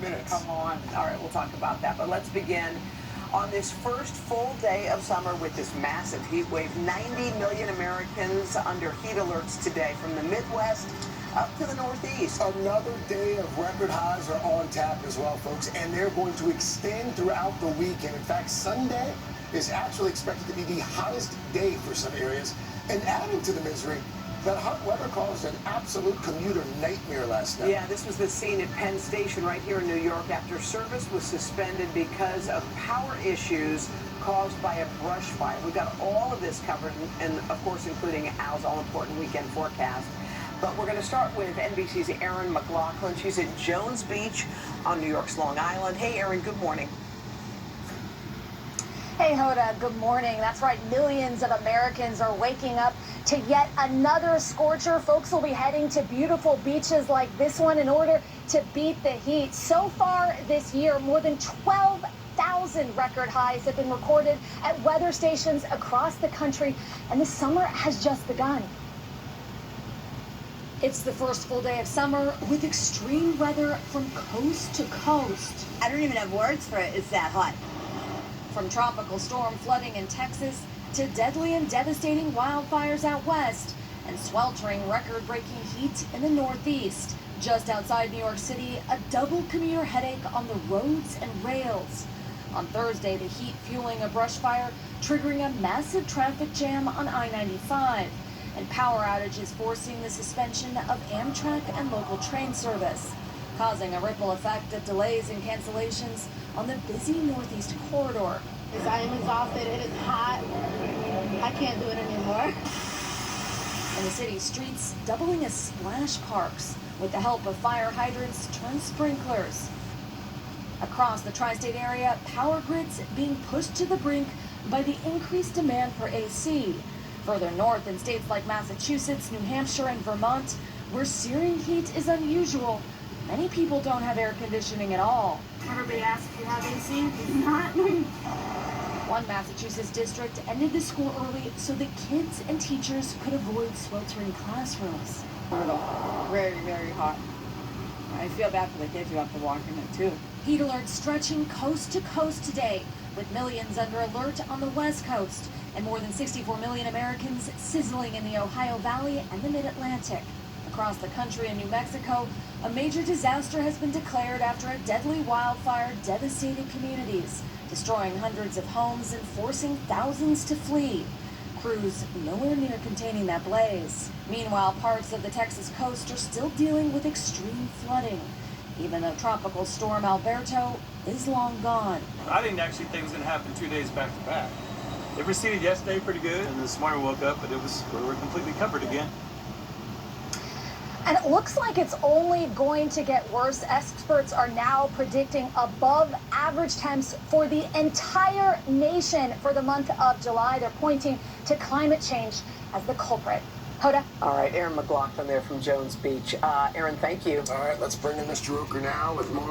minutes. Come on. All right, we'll talk about that. But let's begin on this first full day of summer with this massive heat wave. 90 million Americans under heat alerts today from the Midwest up to the Northeast. Another day of record highs are on tap as well, folks, and they're going to extend throughout the weekend. In fact, Sunday is actually expected to be the hottest day for some areas. And adding to the misery, that hot weather caused an absolute commuter nightmare last night. Yeah, this was the scene at Penn Station right here in New York after service was suspended because of power issues caused by a brush fire. We've got all of this covered, and of course, including Al's all-important weekend forecast. But we're going to start with NBC's Erin McLaughlin. She's at Jones Beach on New York's Long Island. Hey, Erin, good morning. Hey, Hoda, good morning. That's right, millions of Americans are waking up to yet another scorcher. Folks will be heading to beautiful beaches like this one in order to beat the heat. So far this year, more than 12,000 record highs have been recorded at weather stations across the country, and the summer has just begun. It's the first full day of summer with extreme weather from coast to coast. I don't even have words for it. It's that hot. From tropical storm flooding in Texas to deadly and devastating wildfires out west and sweltering record-breaking heat in the Northeast. Just outside New York City, a double commuter headache on the roads and rails. On Thursday, the heat fueling a brush fire, triggering a massive traffic jam on I-95. And power outages forcing the suspension of Amtrak and local train service, causing a ripple effect of delays and cancellations on the busy Northeast corridor. I am exhausted. It is hot. I can't do it anymore. And the city's streets doubling as splash parks with the help of fire hydrants turned sprinklers. Across the tri-state area, power grids being pushed to the brink by the increased demand for AC. Further north in states like Massachusetts, New Hampshire, and Vermont, where searing heat is unusual, many people don't have air conditioning at all. Everybody asks if you have AC. It's not. One Massachusetts district ended the school early so the kids and teachers could avoid sweltering classrooms. Very, very hot. I feel bad for the kids who have to walk in it too. Heat alerts stretching coast to coast today, with millions under alert on the West Coast and more than 64 million Americans sizzling in the Ohio Valley and the Mid-Atlantic. Across the country in New Mexico, a major disaster has been declared after a deadly wildfire devastated communities, destroying hundreds of homes and forcing thousands to flee. Crews nowhere near containing that blaze. Meanwhile, parts of the Texas coast are still dealing with extreme flooding, even though Tropical Storm Alberto is long gone. I didn't actually think it was going to happen 2 days back to back. It receded yesterday pretty good, and this morning woke up, but we were completely covered again. And it looks like it's only going to get worse. Experts are now predicting above average temps for the entire nation for the month of July. They're pointing to climate change as the culprit. Hoda? All right, Erin McLaughlin there from Jones Beach. Erin, thank you. All right, let's bring in Mr. Rooker now with more.